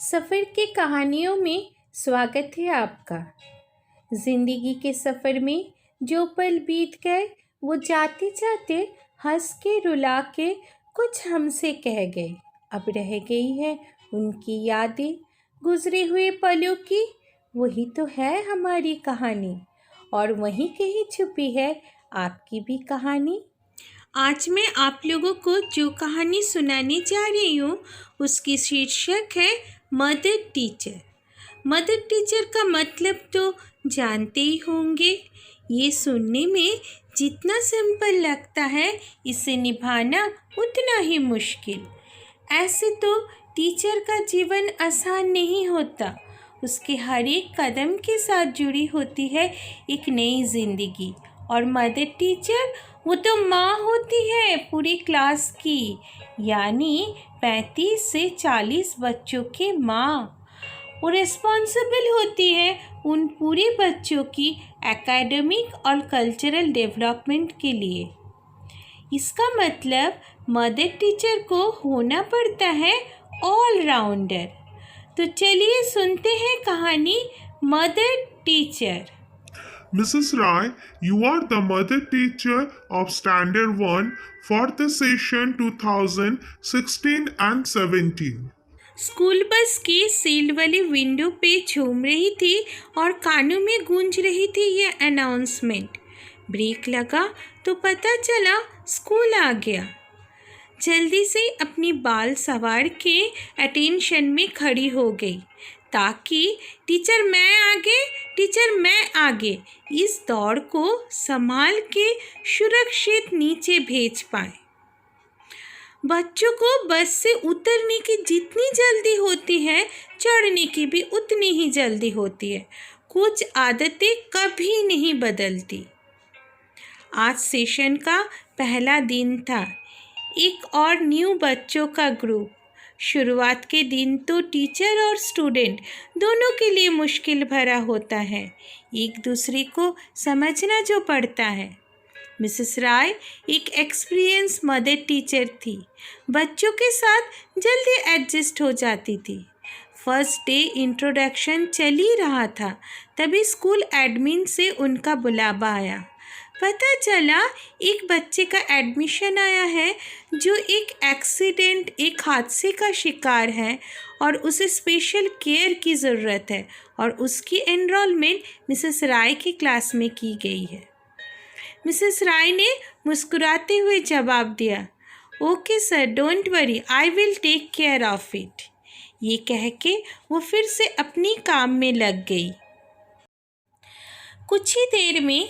सफ़र के कहानियों में स्वागत है आपका। ज़िंदगी के सफ़र में जो पल बीत गए वो जाते जाते हंस के रुला के कुछ हमसे कह गए। अब रह गई है उनकी यादें गुजरे हुए पलों की। वही तो है हमारी कहानी और वहीं कहीं छुपी है आपकी भी कहानी। आज मैं आप लोगों को जो कहानी सुनाने जा रही हूँ उसकी शीर्षक है मदर टीचर। मदर टीचर का मतलब तो जानते ही होंगे। ये सुनने में जितना सिंपल लगता है इसे निभाना उतना ही मुश्किल। ऐसे तो टीचर का जीवन आसान नहीं होता। उसके हर एक कदम के साथ जुड़ी होती है एक नई ज़िंदगी। और मदर टीचर वो तो माँ होती है पूरी क्लास की, यानी 35 से 40 बच्चों की माँ। वो रिस्पॉन्सिबल होती है उन पूरे बच्चों की एकेडमिक और कल्चरल डेवलपमेंट के लिए। इसका मतलब मदर टीचर को होना पड़ता है ऑलराउंडर। तो चलिए सुनते हैं कहानी mother teacher. Mrs. Rai, you are the mother teacher of Standard 1 for the session 2016 and 17. School bus की सील्ड वाली विंडो पे झूम रही थी और कानों में गूंज रही थी ये अनाउंसमेंट। ब्रेक लगा तो पता चला स्कूल आ गया। जल्दी से अपनी बाल संवार के अटेंशन में खड़ी हो गई ताकि टीचर मैं आगे इस दौड़ को संभाल के सुरक्षित नीचे भेज पाए। बच्चों को बस से उतरने की जितनी जल्दी होती है चढ़ने की भी उतनी ही जल्दी होती है। कुछ आदतें कभी नहीं बदलती। आज सेशन का पहला दिन था। एक और न्यू बच्चों का ग्रुप। शुरुआत के दिन तो टीचर और स्टूडेंट दोनों के लिए मुश्किल भरा होता है। एक दूसरे को समझना जो पड़ता है। मिसेस राय एक एक्सपीरियंस मदर टीचर थी। बच्चों के साथ जल्दी एडजस्ट हो जाती थी। फर्स्ट डे इंट्रोडक्शन चल ही रहा था तभी स्कूल एडमिन से उनका बुलावा आया। पता चला एक बच्चे का एडमिशन आया है जो एक हादसे का शिकार है और उसे स्पेशल केयर की ज़रूरत है और उसकी एनरोलमेंट मिसेस राय की क्लास में की गई है। मिसेस राय ने मुस्कुराते हुए जवाब दिया, okay sir, don't worry, I will take care of it. ये कह के वो फिर से अपनी काम में लग गई। कुछ ही देर में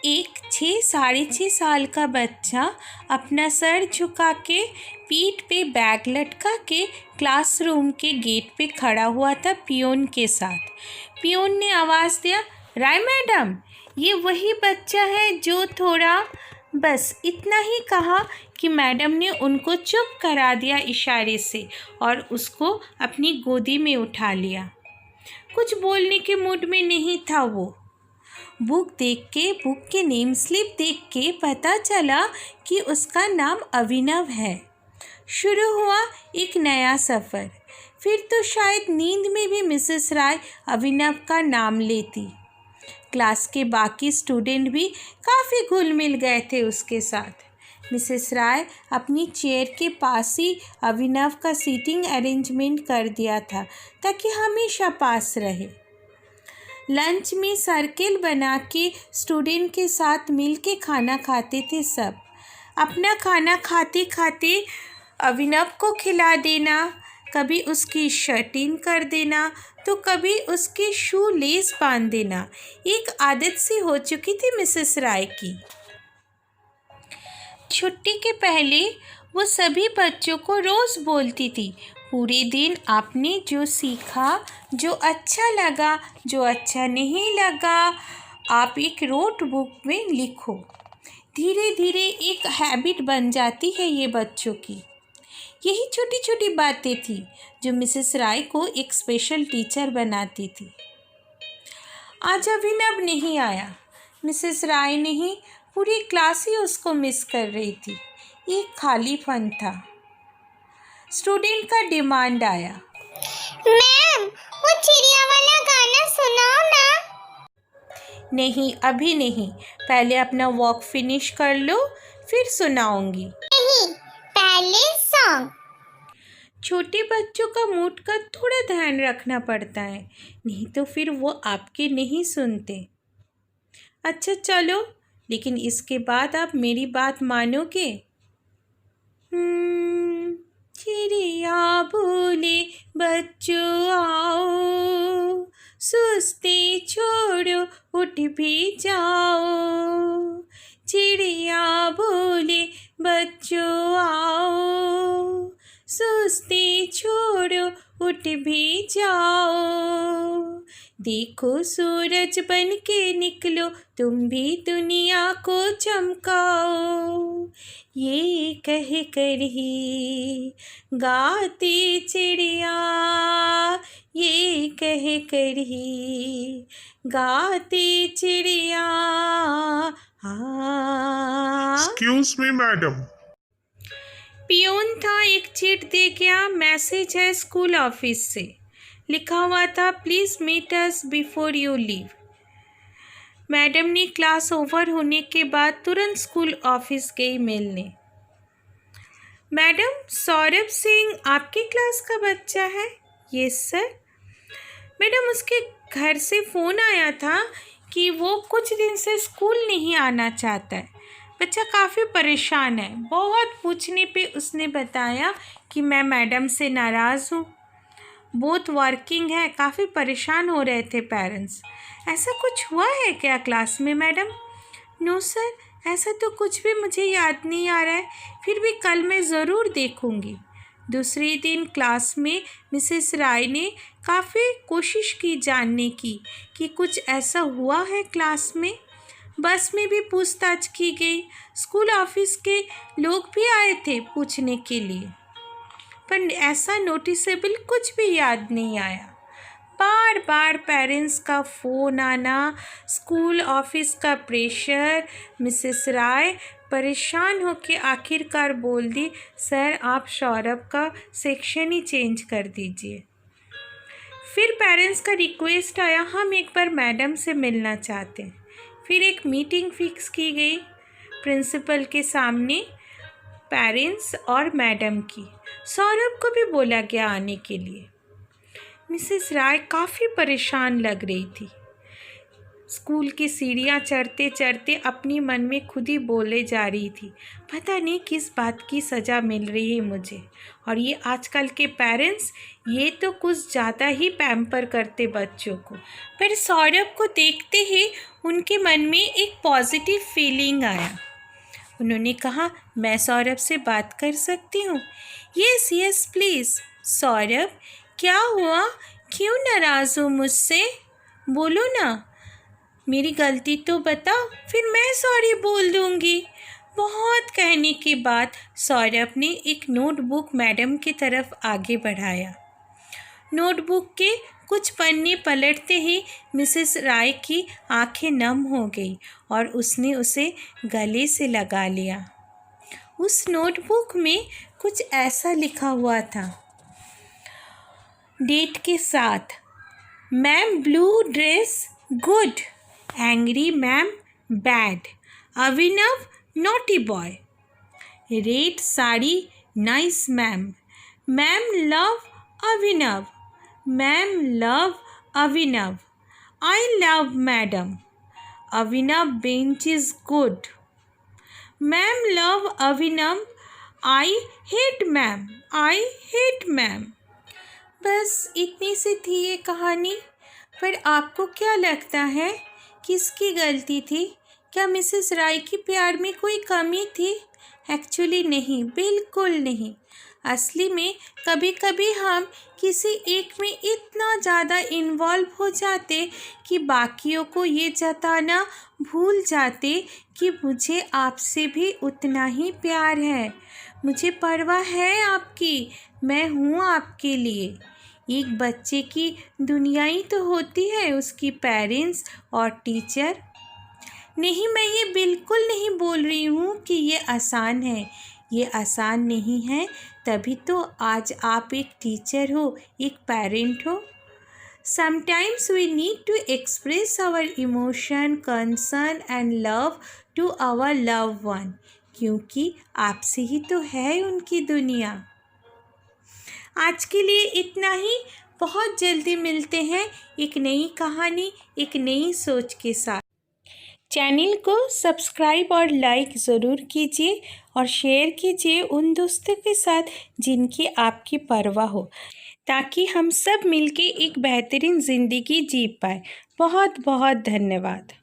एक 6-6.5 साल का बच्चा अपना सर झुका के पीठ पे बैग लटका के क्लासरूम के गेट पे खड़ा हुआ था पियोन के साथ। पियोन ने आवाज़ दिया, राय मैडम, ये वही बच्चा है जो थोड़ा। बस इतना ही कहा कि मैडम ने उनको चुप करा दिया इशारे से और उसको अपनी गोदी में उठा लिया। कुछ बोलने के मूड में नहीं था वो। बुक के नेम स्लिप देख के पता चला कि उसका नाम अभिनव है। शुरू हुआ एक नया सफ़र। फिर तो शायद नींद में भी मिसेस राय अभिनव का नाम लेती। क्लास के बाकी स्टूडेंट भी काफ़ी घुल मिल गए थे उसके साथ। मिसेस राय अपनी चेयर के पास ही अभिनव का सीटिंग अरेंजमेंट कर दिया था ताकि हमेशा पास रहे। लंच में सर्किल बना के स्टूडेंट के साथ मिल के खाना खाते थे सब। अपना खाना खाते खाते अभिनव को खिला देना, कभी उसकी शर्ट इन कर देना तो कभी उसके शू लेस बांध देना एक आदत सी हो चुकी थी मिसेस राय की। छुट्टी के पहले वो सभी बच्चों को रोज़ बोलती थी, पूरे दिन आपने जो सीखा, जो अच्छा लगा, जो अच्छा नहीं लगा, आप एक नोटबुक में लिखो। धीरे धीरे एक हैबिट बन जाती है ये बच्चों की। यही छोटी छोटी बातें थी जो मिसेस राय को एक स्पेशल टीचर बनाती थी। आज अभिनव नहीं आया। मिसेस राय नहीं, पूरी क्लास ही उसको मिस कर रही थी। एक खालीपन था। स्टूडेंट का डिमांड आया। मैम, वो चिड़िया वाला गाना सुनाओ ना। नहीं, अभी नहीं, पहले अपना वॉक फिनिश कर लो, फिर सुनाऊंगी। नहीं, पहले सॉन्ग। छोटे बच्चों का मूड का थोड़ा ध्यान रखना पड़ता है, नहीं तो फिर वो आपके नहीं सुनते। अच्छा चलो, लेकिन इसके बाद आप मेरी बात मानोगे? चिड़िया बोले बच्चों आओ, सुस्ती छोड़ो उठ भी जाओ। चिड़िया बोले बच्चों आओ, सुस्ती छोड़ो उठ भी जाओ। देखो सूरज बन के निकलो, तुम भी दुनिया को चमकाओ। ये कह कर ही गाती चिड़िया, ये कह कर ही गाती चिड़िया। Excuse me, madam. पियून था, एक चिट दे गया, मैसेज है स्कूल ऑफिस से। लिखा हुआ था please meet us before you leave. Madam ने क्लास ओवर होने के बाद तुरंत स्कूल ऑफिस गई मिलने। मैडम, सौरभ सिंह आपकी क्लास का बच्चा है? Yes sir. मैडम, उसके घर से फ़ोन आया था कि वो कुछ दिन से स्कूल नहीं आना चाहता है। बच्चा काफ़ी परेशान है। बहुत पूछने पे उसने बताया कि मैं मैडम से नाराज़ हूँ, बहुत वर्किंग है, काफ़ी परेशान हो रहे थे पेरेंट्स। ऐसा कुछ हुआ है क्या क्लास में मैडम? नो सर, ऐसा तो कुछ भी मुझे याद नहीं आ रहा है, फिर भी कल मैं ज़रूर देखूँगी। दूसरे दिन क्लास में मिसेस राय ने काफ़ी कोशिश की जानने की कि कुछ ऐसा हुआ है क्लास में। बस में भी पूछताछ की गई, स्कूल ऑफिस के लोग भी आए थे पूछने के लिए, पर ऐसा नोटिसेबल कुछ भी याद नहीं आया। बार बार पेरेंट्स का फ़ोन आना, स्कूल ऑफिस का प्रेशर। मिसेस राय परेशान होकर आखिरकार बोल दी, सर आप सौरभ का सेक्शन ही चेंज कर दीजिए। फिर पेरेंट्स का रिक्वेस्ट आया, हम एक बार मैडम से मिलना चाहते हैं। फिर एक मीटिंग फिक्स की गई प्रिंसिपल के सामने, पेरेंट्स और मैडम की। सौरभ को भी बोला गया आने के लिए। मिसेस राय काफ़ी परेशान लग रही थी। स्कूल की सीढ़ियाँ चढ़ते चढ़ते अपनी मन में खुद ही बोले जा रही थी, पता नहीं किस बात की सज़ा मिल रही है मुझे, और ये आजकल के पेरेंट्स ये तो कुछ ज़्यादा ही पैम्पर करते बच्चों को। पर सौरभ को देखते ही उनके मन में एक पॉजिटिव फीलिंग आया। उन्होंने कहा, मैं सौरभ से बात कर सकती हूँ? Yes yes please. सौरभ, क्या हुआ, क्यों नाराज़ हो मुझसे? बोलो ना, मेरी गलती तो बताओ, फिर मैं सॉरी बोल दूँगी। बहुत कहने के बाद सौरभ ने एक नोटबुक मैडम की तरफ आगे बढ़ाया। नोटबुक के कुछ पन्ने पलटते ही मिसेस राय की आंखें नम हो गई और उसने उसे गले से लगा लिया। उस नोटबुक में कुछ ऐसा लिखा हुआ था, डेट के साथ, ma'am blue dress good, angry ma'am bad, Abhinav naughty boy, red sari nice ma'am, ma'am love Abhinav, ma'am love Abhinav, I love madam, Abhinav bench is good, ma'am love Abhinav, I hate ma'am, I hate ma'am. बस इतनी सी थी ये कहानी। पर आपको क्या लगता है किसकी गलती थी? क्या मिसेस राय की प्यार में कोई कमी थी? एक्चुअली नहीं, बिल्कुल नहीं। असली में कभी कभी हम किसी एक में इतना ज़्यादा इन्वॉल्व हो जाते कि बाकियों को ये जताना भूल जाते कि मुझे आपसे भी उतना ही प्यार है, मुझे परवाह है आपकी, मैं हूँ आपके लिए। एक बच्चे की दुनिया ही तो होती है उसकी पेरेंट्स और टीचर। नहीं, मैं ये बिल्कुल नहीं बोल रही हूँ कि ये आसान है, ये आसान नहीं है, तभी तो आज आप एक टीचर हो, एक पेरेंट हो। Sometimes we need to express our emotion, concern and love to our loved one, क्योंकि आपसे ही तो है उनकी दुनिया। आज के लिए इतना ही। बहुत जल्दी मिलते हैं एक नई कहानी, एक नई सोच के साथ। चैनल को सब्सक्राइब और लाइक ज़रूर कीजिए और शेयर कीजिए उन दोस्तों के साथ जिनकी आपकी परवाह हो, ताकि हम सब मिलके एक बेहतरीन ज़िंदगी जी पाए। बहुत बहुत धन्यवाद।